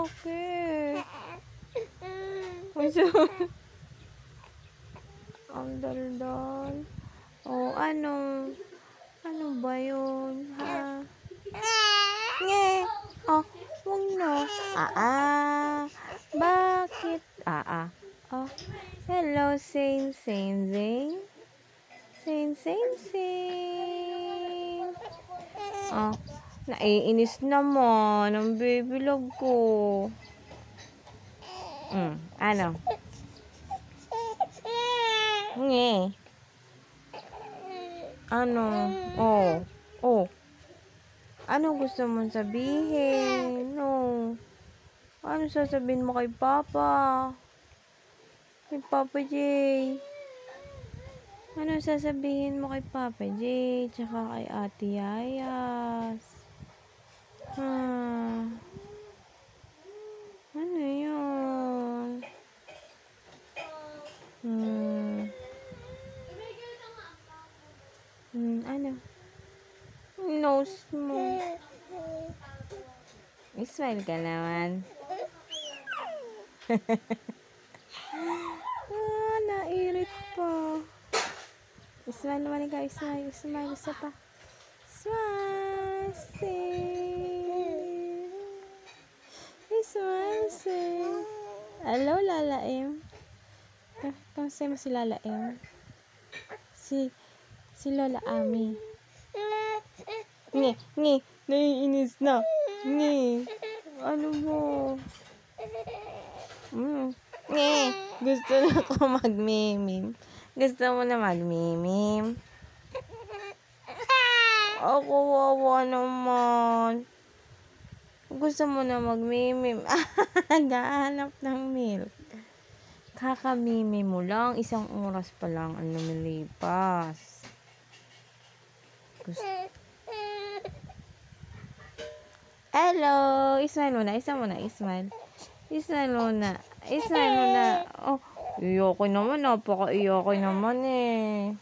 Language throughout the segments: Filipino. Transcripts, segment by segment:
Bakit? Ang daldal. Oh, ano? Ano ba yun? Ha? Nge! Oh, wag na. Bakit? Oh, hello, Sing, Sing, Sing. Sing, Sing, Sing. Oh, naiinis naman ang baby love ko. Ano? Nge. Ano? Oh. Ano gusto mong sabihin? No. Ano sasabihin mo kay Papa? Kay Papa J. Ano sasabihin mo kay Papa J? Tsaka kay Ate Yayas? Ano yun? Ano? Nose mo. Smile ka naman. Nairit pa. Smile naman ikaw. Smile. Isa pa. Smile. Sing. Smile. Sing. Hello, Lala M. Kamusta mo si Lala M? Si Lola Ami. Nge. Naiinis na. Nge. Ano mo? Nge. Gusto na ako magmimim. Gusto mo na magmimim? Ako, wawa naman. Gusto mo na magmimim? Naghahanap ng milk. Kakamimi mo lang. 1 oras pa lang ang lumilipas. Hello! Smile muna. Smile. Smile muna. Oh, iyoko naman. Napaka-iyoko naman eh.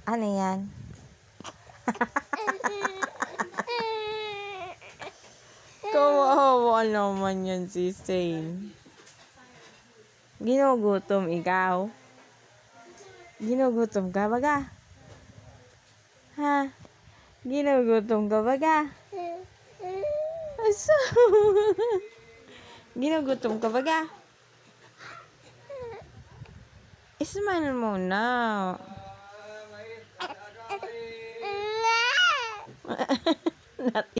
Ano yan? Kawawa naman yan si Zane. Ginugutom ikaw? Ginugutom ka baga? Ha? Ginugutom ka baga? Asa? Ginugutom ka baga? Smile muna.